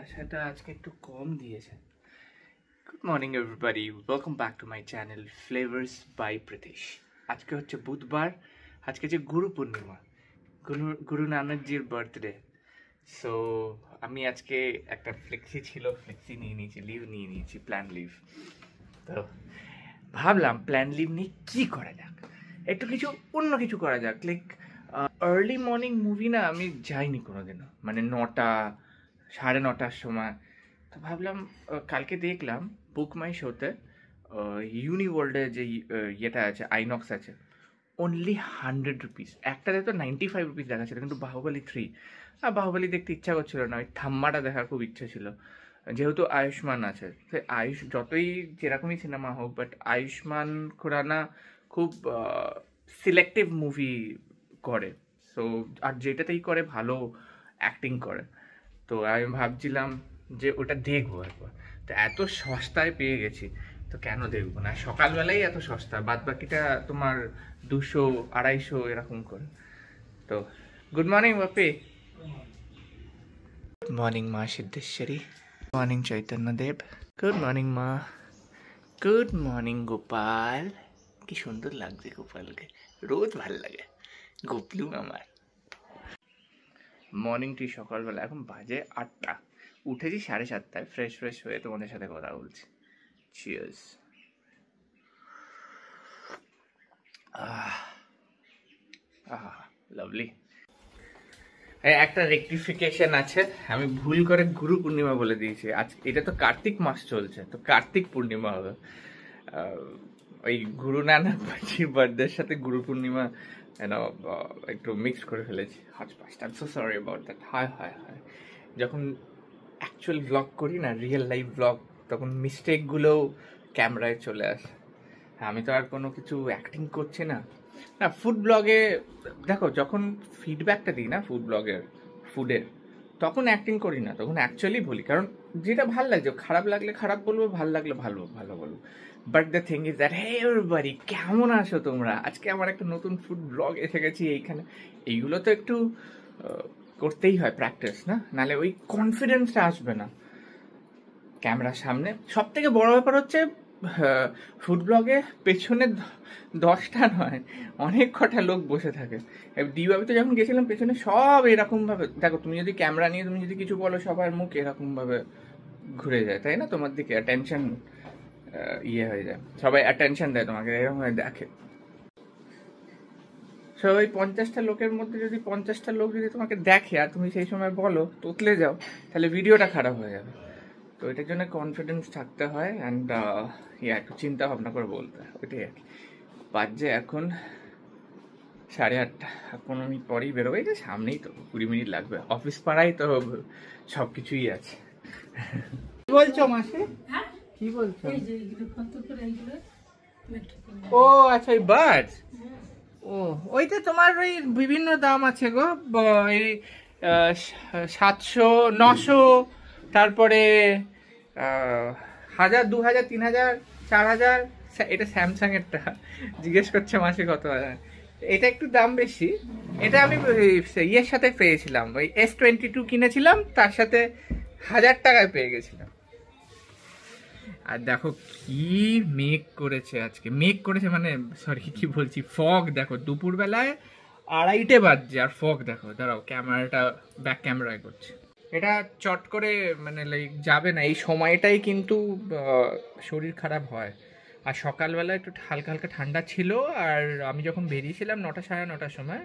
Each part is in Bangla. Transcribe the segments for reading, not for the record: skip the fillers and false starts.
কুয়াশাটা আজকে একটু কম দিয়েছে। Good morning everybody, welcome back to my channel flavours by Pritish. আজকে হচ্ছে বুধবার, আজকে হচ্ছে গুরু পূর্ণিমা, গুরু নানকজির বার্থডে। সো আমি আজকে একটা ফ্লেক্সি নিয়ে নিয়েছি, লিভ নিয়ে নিয়েছি, প্ল্যান লিভ। তো ভাবলাম প্ল্যান লিভ নিয়ে কী করা যাক, একটু অন্য কিছু করা যাক। লাইক আর্লি মর্নিং মুভি না আমি যাইনি কোনোদিনও, মানে 9টা 9:30টার সময়। তো ভাবলাম কালকে দেখলাম বুক মাই শোতে ইউনিওয়ার্ল্ডে যে ইয়েটা আছে, আইনক্স আছে, অনলি 100 রুপিস। একটাতে তো 95 রুপিস দেখাচ্ছিল, কিন্তু বাহুবলী 3 আর বাহুবলী দেখতে ইচ্ছা করছিল না, ওই থাম্মাটা দেখার খুব ইচ্ছে ছিল। যেহেতু আয়ুষ্মান আছে, সে যতই যেরকমই সিনেমা হোক, বাট আয়ুষ্মান খুরানা খুব সিলেক্টিভ মুভি করে। সো আর যেটাতেই করে ভালো অ্যাক্টিং করে। তো আমি ভাবছিলাম যে ওটা দেখবো একবার। তো এত সস্তায় পেয়ে গেছি, তো কেন দেখবো না। সকালবেলাই এত সস্তা, বাদ বাকিটা তোমার 200-250 এরকম করে। তো good morning Bapi. Good morning মা Siddheshwari. Morning Chaitanyadev. Good morning মা। Good morning Gopal. কি সুন্দর লাগছে গোপালকে, রোজ ভাল লাগে গোপলু আমার। মর্নিং টি সকালবেলা, এখন বাজে 8টা, উঠেছি 7:30টায়, ফ্রেশ হয়ে তোমাদের সাথে কথা বলছি। চিয়ার্স। লাভলি। একটা রেকটিফিকেশন আছে, আমি ভুল করে গুরু পূর্ণিমা বলে দিয়েছি। আজ এটা তো কার্তিক মাস চলছে, তো কার্তিক পূর্ণিমা হবে। ওই গুরু নানক বার্থডের সাথে গুরু পূর্ণিমা একটু মিক্স করে ফেলেছি। I am so sorry about that. হায় যখন অ্যাকচুয়াল ব্লগ করি না, রিয়েল লাইফ ব্লগ, তখন মিস্টেকগুলোও ক্যামেরায় চলে আসে। আমি তো আর কোনো কিছু অ্যাক্টিং করছি না। ফুড ব্লগে দেখো, যখন ফিডব্যাকটা দিই না ফুডের, তখন অ্যাক্টিং করি না, তখন অ্যাকচুয়ালি বলি। কারণ যেটা ভালো লাগছে, খারাপ লাগলে খারাপ বলবো, ভালো লাগলে ভালো বলবো। But the thing is that, hey everybody, কেমন আছো তোমরা? আজকে আমার একটা নতুন ফুড ব্লগ এসে গেছি এইখানে। এইগুলো তো একটু করতেই হয়, প্র্যাকটিস, না? নাহলে ওই কনফিডেন্সটা আসবে না ক্যামেরার সামনে। সব থেকে বড় ব্যাপার হচ্ছে ফুড ব্লগে পেছনে 10টা নয়, অনেক কটা লোক বসে থাকে। দিবাবিতে যখন গেছিলাম, পেছনে সব এরকমভাবে, দেখো তুমি যদি ক্যামেরা নিয়ে তুমি যদি কিছু বলো, সবার মুখ এরকমভাবে ঘুরে যায়, তাই না? তোমার দিকে অ্যাটেনশন হয়ে যায়, সবাই অ্যাটেনশন দেয় তোমাকে, এরকম হয়ে দেখে। সবাই 50টা লোকের মধ্যে যদি 50টা লোক যদি তোমাকে দেখে আর তুমি সেই সময় বলো, তোতলে যাও, তাহলে ভিডিওটা খারাপ হয়ে যাবে। তো এটার জন্য কনফিডেন্স থাকতে হয়, অ্যান্ড একটু চিন্তা ভাবনা করে বলতে হয়, ওইটাই আর কি। বাজে এখন 8:30, 15 মিনিট পরেই বেরোবে। যে সামনেই তো, 20 মিনিট লাগবে, অফিস পাড়াই তো সব কিছুই আছে। কি বলছো মাসি? কি বলছো? ও আচ্ছা, ওই বার্ড। ও ওইটা তোমার ওই বিভিন্ন দাম আছে গো, এই 700, 900, তারপরে 1000, 2000, 3000, 4000। এটা স্যামসাং এরটা জিজ্ঞেস করছে মাসে কত হাজার। এটা একটু দাম বেশি। এটা আমি ইয়ের সাথে পেয়েছিলাম, ওই S22 কিনেছিলাম, তার সাথে 1000 টাকায় পেয়ে গেছিলাম। আর দেখো কি মেঘ করেছে আজকে, মানে সরি কি বলছি, ফগ দেখো। দুপুরবেলায় 2:30 বাজছে আর ফগ দেখো। দাঁড়াও, ক্যামেরাটা ব্যাক ক্যামেরায় করছে। এটা চট করে মানে লাইক যাবে না, এই সময়টাই কিন্তু শরীর খারাপ হয়। আর সকালবেলা একটু হালকা হালকা ঠান্ডা ছিল, আর আমি যখন বেরিয়েছিলাম 9টা 9:30টার সময়,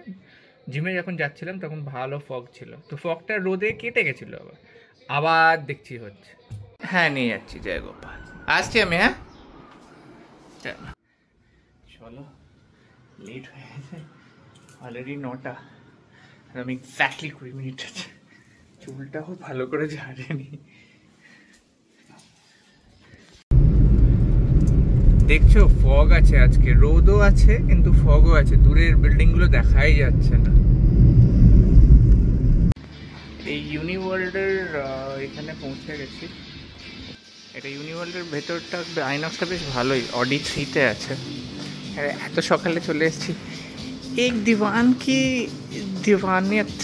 জিমে যখন যাচ্ছিলাম, তখন ভালো ফগ ছিল। তো ফগটা রোদে কেটে গেছিলো, আবার দেখছি হচ্ছে। হ্যাঁ, নিয়ে যাচ্ছি, জয় গোপাল। আসছি আমি, হ্যাঁ চলো। লেট হয়ে গেছে, অলরেডি 9টা, আর আমি এক্স্যাক্টলি 20 মিনিট আছে। চুলটাও ভালো করে ঝাড়েনি। দেখছো ফগ আছে আজকে, রোদও আছে কিন্তু ফগও আছে, দূরের বিল্ডিং গুলো দেখাই যাচ্ছে না। এই ইউনিওয়ার্ল্ডের এখানে পৌঁছে গেছি। এটা ইউনিওয়ার্ল্ডের ভেতরটা, আইনক্সটা বেশ ভালোই, অডি 3-তে আছে। এত সকালে চলে এসেছি। এক দিওয়ান কি দিওয়ানিয়ত,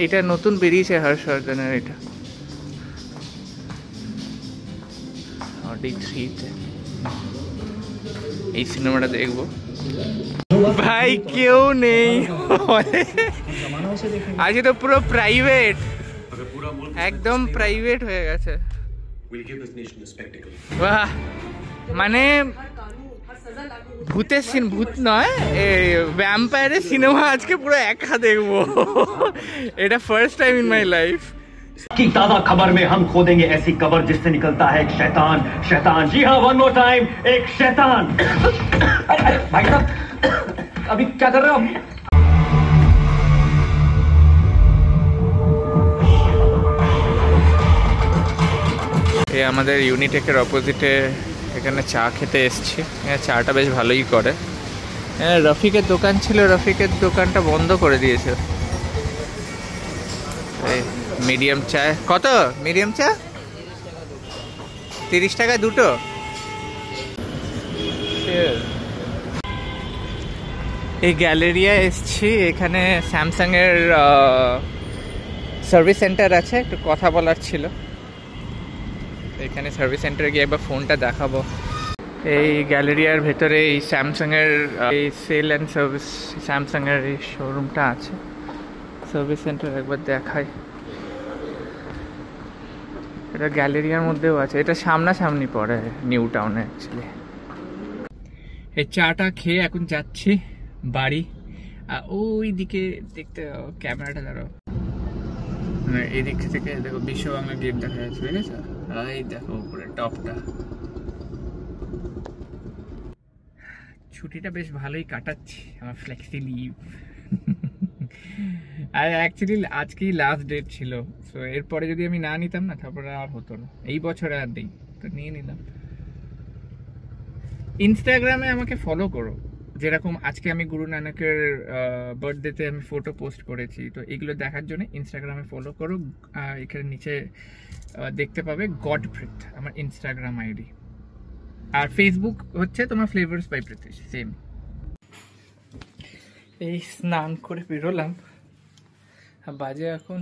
এটা নতুন বেরিয়েছে হর্ষবর্ধনের। এটা আমাদের 3-তে এই সিনেমাটা দেখবো। ভাই কেউ নেই আজকে তো পুরো প্রাইভেট, একদম প্রাইভেট হয়ে গেছে। বাহ, মানে ভূত নয়, ভ্যাম্পায়ারের সিনেমা আজকে পুরো একা দেখবো। এটা first time in my life. की ताजा खबर में हम खोदेंगे ऐसी कबर जिससे निकलता है एक शैतान। शैतान, जी हाँ, वन मोर टाइम, एक शैतान। अरे भाई साहब, अभी क्या कर रहे हो? এই আমাদের ইউনিটেকের অপোজিটে এখানে চা খেতে এসছি। চাটা বেশ ভালোই করে। রফিকের দোকান ছিল, রফিকের দোকানটা বন্ধ করে দিয়েছে। মিডিয়াম চা কত? মিডিয়াম চা 30 টাকা দুটো। এই গ্যালেরিয়া এসছি, এখানে স্যামসাং এর সার্ভিস সেন্টার আছে, একটু কথা বলার ছিল। এখানে সার্ভিস সেন্টারে গিয়ে একবার ফোনটা দেখাবো। এই গ্যালেরিয়ার ভেতরে এই স্যামসাং এর এই সেল অ্যান্ড সার্ভিস স্যামসাং এর এই শোরুমটা আছে। সার্ভিস সেন্টার একবার দেখাই। এটা গ্যালেরিয়ার মধ্যেও আছে, এটা সামনাসামনি পড়ে নিউ টাউনে অ্যাকচুয়ালি। এই চাটা খেয়ে এখন যাচ্ছি বাড়ি। আর ওই দিকে দেখতে ক্যামেরাটা দাঁড়াও, মানে এই দিক থেকে দেখো বিশ্ব বাংলা গেট দেখা যাচ্ছে, বুঝেছ? এই দেখো উপরে টপটা। ছুটিটা বেশ ভালোই কাটাচ্ছি, আমার ফ্লেক্সি লিভ। আর অ্যাকচুয়ালি আজকেই লাস্ট ডেট ছিল, সো এরপরে যদি আমি না নিতাম না তারপরে আর হতো না। এই বছরে আর নেই, তো নিয়ে নিলাম। ইনস্টাগ্রামে আমাকে ফলো করো, যেরকম আজকে আমি গুরু নানকের বার্থডেতে আমি ফটো পোস্ট করেছি, তো এগুলো দেখার জন্য ইনস্টাগ্রামে ফলো করো। এখানে নিচে দেখতে পাবে গডপ্রিত, আমার ইনস্টাগ্রাম আইডি। আর ফেসবুক হচ্ছে তোমার ফ্লেভার্স বাই প্রীতিশ, সেম। এই স্নান করে বেরোলাম, বাজে এখন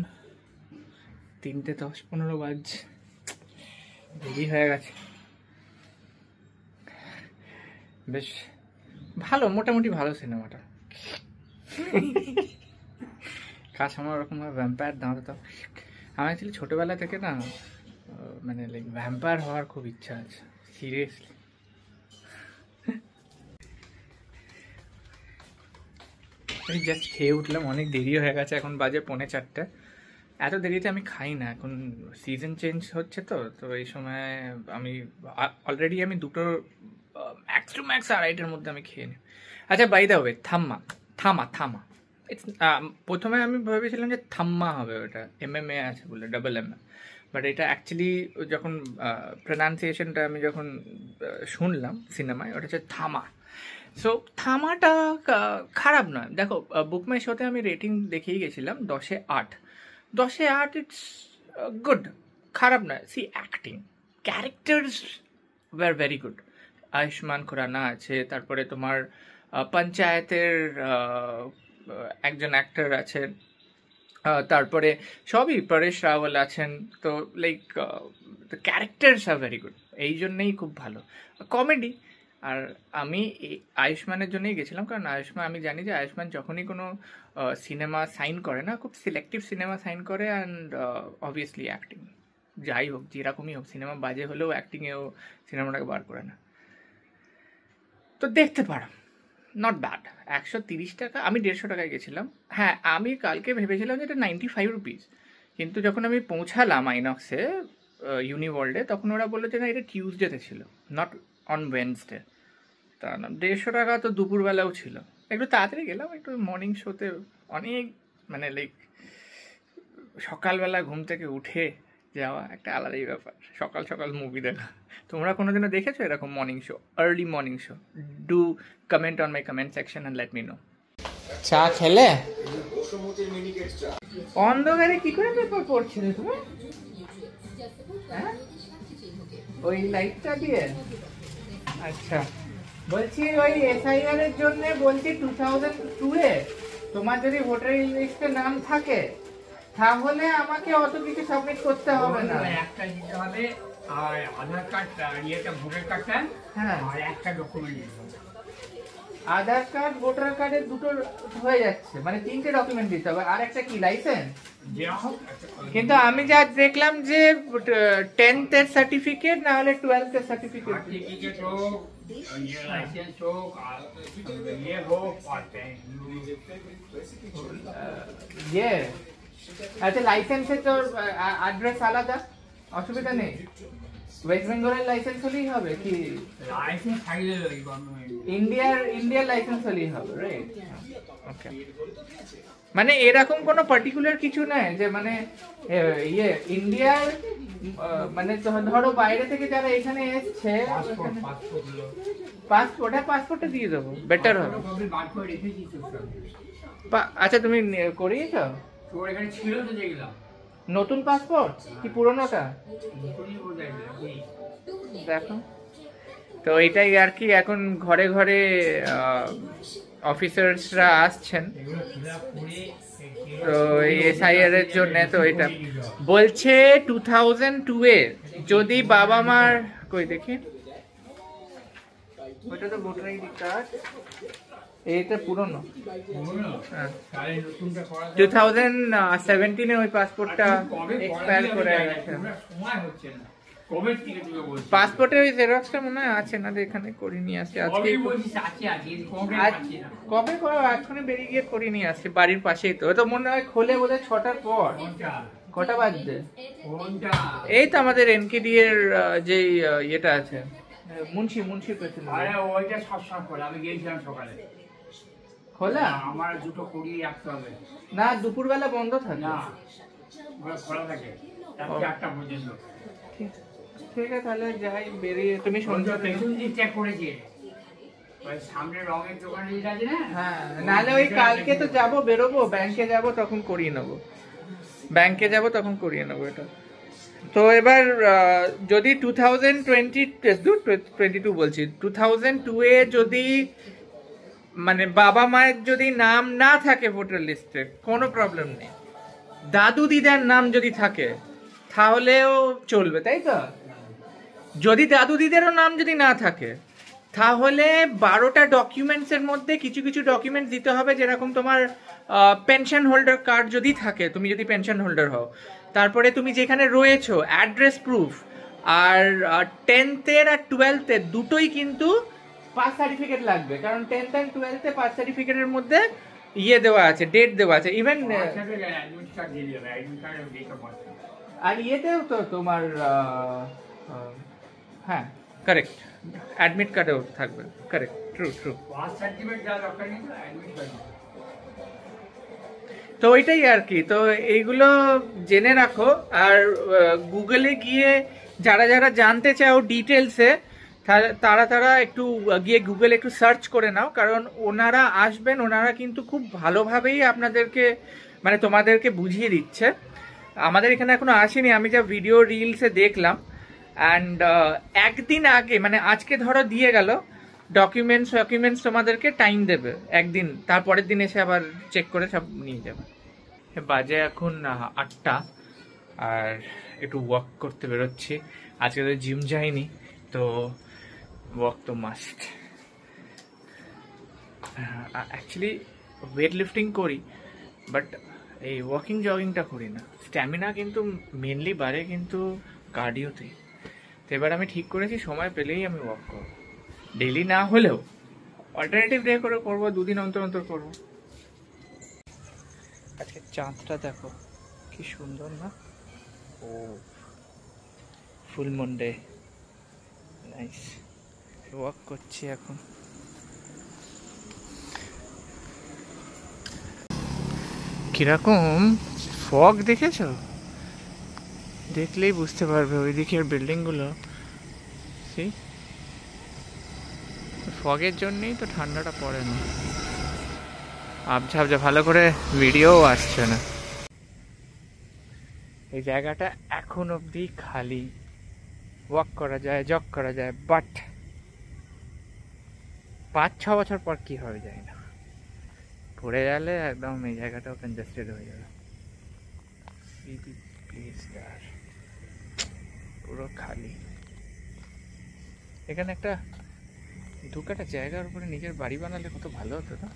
3:10-15 বাজছে, দেরি হয়ে গেছে। বেশ ভালো, মোটামুটি ভালো সিনেমাটা। কাজ আমার ওরকম ভ্যাম্পায়ার দাঁড়াতো। আমার অ্যাকচুয়ালি ছোটোবেলা থেকে না মানে লাইক ভ্যাম্পায়ার হওয়ার খুব ইচ্ছা আছে, সিরিয়াসলি। আমি জাস্ট খেয়ে উঠলাম, অনেক দেরি হয়ে গেছে, এখন বাজে 3:45। এত দেরিতে আমি খাই না, এখন সিজন চেঞ্জ হচ্ছে, তো এই সময় আমি অলরেডি আমি দুটো ম্যাক্স টু ম্যাক্স 2:30টার মধ্যে আমি খেয়ে নিই। আচ্ছা, by the way, Thamma it's প্রথমে আমি ভেবেছিলাম যে থাম্মা হবে, ওটা MMA আছে বলে, MM, বাট এটা অ্যাকচুয়ালি যখন প্রনাউন্সিয়েশনটা আমি যখন শুনলাম সিনেমায়, ওটা হচ্ছে থামা। সো থামাটা খারাপ নয়। দেখো, বুক মাই শোতে আমি রেটিং দেখেই গেছিলাম 10-এ 8। 10-এ 8 ইটস গুড, খারাপ নয়। See acting, characters were very good. Ayushmann Khurrana আছে, তারপরে তোমার পঞ্চায়েতের একজন অ্যাক্টর আছেন, তারপরে সবই পরেশ রাওয়াল আছেন। তো like the characters are very good, এই জন্যেই খুব ভালো কমেডি। আর আমি আয়ুষ্মানের জন্যই গেছিলাম, কারণ আয়ুষ্মান, আমি জানি যে আয়ুষ্মান যখনই কোনো সিনেমা সাইন করে না, খুব সিলেক্টিভ সিনেমা সাইন করে। অ্যান্ড অবভিয়াসলি অ্যাক্টিং যাই হোক, যেরকমই হোক, সিনেমা বাজে হলেও অ্যাক্টিংয়েও সিনেমাটাকে বার করে না। তো দেখতে পারো, নট ব্যাড। 130 টাকা, আমি 150 টাকায় গেছিলাম। হ্যাঁ, আমি কালকে ভেবেছিলাম যে এটা 95 রুপিস, কিন্তু যখন আমি পৌঁছালাম আইনক্সে ইউনিওয়ার্ল্ডে, তখন ওরা বললো যে না, এটা টিউসডেতে ছিল, নট অন ওয়েডনেসডে। তা না, 150 টাকা তো দুপুরবেলাও ছিল। একটু তাড়াতাড়ি গেলাম, একটু মর্নিং শোতে অনেক, মানে লাইক সকালবেলা ঘুম থেকে উঠে যাওয়া একটা আলাদাই ব্যাপার, সকাল সকাল মুভি দেখা। তোমরা কোনোদিনও দেখেছো এরকম morning show, early morning show? Do comment on my comment section and let me no. চা খেলে? অন্ধকারে কি করে পেপার পড়ছিলে তুমি? হ্যাঁ, ওই লাইটটা দিয়ে? আচ্ছা, বলছি ওই SIR এর জন্য বলছি 2002-এ তোমার যদি ভোটার লিস্টে নাম থাকে তাহলে আমাকে অত কিছু সাবমিট করতে হবে না। একটা দিতে হবে, আর আধার কার্ড ইয়েটা ভোটার কার্ডটা, হ্যাঁ, আর একটা ডকুমেন্ট দিতে হবে। আধার কার্ড ভোটার কার্ডের দুটো হয়ে যাচ্ছে, মানে 3টে ডকুমেন্ট দিতে হবে। আর একটা কি, লাইসেন্স? কিন্তু আমি যা দেখলাম যে 10th এর সার্টিফিকেট না হলে 12th এর সার্টিফিকেট। সার্টিফিকেট হোক, লাইসেন্স হোক, আর ইয়ে হোক, আর ইয়ে আচ্ছা, লাইসেন্সে তোর অ্যাড্রেস আলাদা, অসুবিধা নেই। ওয়েস্ট বেঙ্গলের লাইসেন্স হলেই হবে কি? লাইসেন্স থাকলে ইন্ডিয়ার লাইসেন্স হলেই হবে, রাইট? ওকে, মানে এরকম কোনো পার্টিকুলার কিছু নাই যে মানে ইয়ে ইন্ডিয়ার, মানে ধরো বাইরে থেকে যারা এখানে এসছে, পাসপোর্টে দিয়ে দেবো, বেটার হবে। আচ্ছা, তুমি করিয়েছো? তোর এখানে ছিল তো দেখলাম। নতুন পাসপোর্ট কি পুরোনোটা? দেখো তো এটাই আর কি, এখন ঘরে ঘরে অফিসার্সরা আসছেন তো এই এসআইআর এর জন্য। তো এটা বলছে 2002 এর যদি বাবা মার, কই দেখি, ওটা তো ভোটার আইডি কার্ড, এইটা পুরনো। 2017 এ ওই পাসপোর্টটা এক্সপায়ার করে গেছে। পাসপোর্টের ওই জেরক্সটা মনে হয় আছে না, এখানে করে নিয়ে আসছে আজকে। কবে করো? এখনই বেরিয়ে গিয়ে করে নিয়ে আসছে, বাড়ির পাশেই তো। তো মনে হয় খোলে বোধহয় 6টার পর। কটা বাজছে? এই তো আমাদের এনকেডি এর যে ইয়েটা আছে, মুন্সি পেছনে। আরে ওইটা সবসময় খোলা, আমি গিয়েছিলাম সকালে। খোলা? আমার দুটো করিয়ে রাখতে হবে না, দুপুরবেলা বন্ধ থাকে না, খোলা থাকে 4টা পর্যন্ত। ঠিক আছে, তাহলে যাই, বেরিয়ে তুমি সন্ধ্যা পেছন দিক চেক করেছে, ওই সামনে রঙের দোকানে যেটা আছে না। হ্যাঁ, নাহলে ওই কালকে তো যাবো, বেরোবো, ব্যাংকে যাবো, তখন করিয়ে নেবো। এটা। তো এবার যদি 2022 বলছি, 2002 এ যদি মানে বাবা মায়ের যদি নাম না থাকে ভোটার লিস্টে, কোনো প্রবলেম নেই। দাদু দিদার নাম যদি থাকে তাহলেও চলবে, তাই তো? যদি দাদু দিদারও নাম যদি না থাকে তাহলে 12টা ডকুমেন্টস এর মধ্যে কিছু কিছু ডকুমেন্টস দিতে হবে, যেরকম তোমার পেনশন হোল্ডার কার্ড যদি থাকে, তুমি যদি পেনশন হোল্ডার হও, তারপরে তুমি যেখানে রয়েছো অ্যাড্রেস প্রুফ, আর 10th এর আর 12th এর দুটোই কিন্তু পাস সার্টিফিকেট লাগবে, কারণ 10th R 12th A pass সার্টিফিকেটের মধ্যে ইয়ে দেওয়া আছে, ডেট দেওয়া আছে। ইভেন আর ইয়েতেও তো তোমার হ্যাঁ, কারেক্ট, অ্যাডমিট কার্ডেও থাকবে, কারেক্ট, ট্রু। তো ওইটাই আর কি। তো এইগুলো জেনে রাখো, আর গুগলে গিয়ে যারা যারা জানতে চাও ডিটেলসে, তারা একটু গিয়ে গুগলে একটু সার্চ করে নাও, কারণ ওনারা আসবেন, ওনারা কিন্তু খুব ভালোভাবেই আপনাদেরকে মানে তোমাদেরকে বুঝিয়ে দিচ্ছে। আমাদের এখানে এখনো আসেনি, আমি যা ভিডিও রিলসে দেখলাম। অ্যান্ড একদিন আগে, মানে আজকে ধরো দিয়ে গেল, ডকুমেন্টস তোমাদেরকে টাইম দেবে একদিন, তারপরের দিন এসে আবার চেক করে সব নিয়ে যাবে। বাজে এখন 8টা, আর একটু ওয়াক করতে বেরোচ্ছি। আজকে তো জিম যাইনি, তো ওয়াক তো মাস্ট। অ্যাকচুয়ালি ওয়েট লিফটিং করি, বাট এই ওয়াকিং জগিংটা করি না। স্ট্যামিনা কিন্তু মেনলি বাড়ে কিন্তু কার্ডিওতেই। তো এবার আমি ঠিক করেছি সময় পেলেই আমি ওয়াক করবো, ডেইলি না হলেও অল্টারনেটিভ ডে করে করবো, 2 দিন অন্তর করবো। আজকে চাঁদটা দেখো কি সুন্দর না? ও full moon day, nice. Walk করছি এখন। কিরকম ফগ দেখেছো? দেখলেই বুঝতে পারবে, ওই দিকের বিল্ডিংগুলো, ফগের জন্যই তো ঠান্ডাটা পড়ে না। আবঝা ভালো করে ভিডিও আসছে না। এই জায়গাটা এখন অবধি খালি, ওয়াক করা যায়, জগ করা যায়, বাট 5-6 বছর পর কি হবে যায় না, পড়ে গেলে একদম এই জায়গাটাও কনজেস্টেড হয়ে যাবে। প্লিজ यार পুরো খালি। এখানে একটা দু কাটা জায়গার উপরে নিজের বাড়ি বানালে কত ভালো হতো না?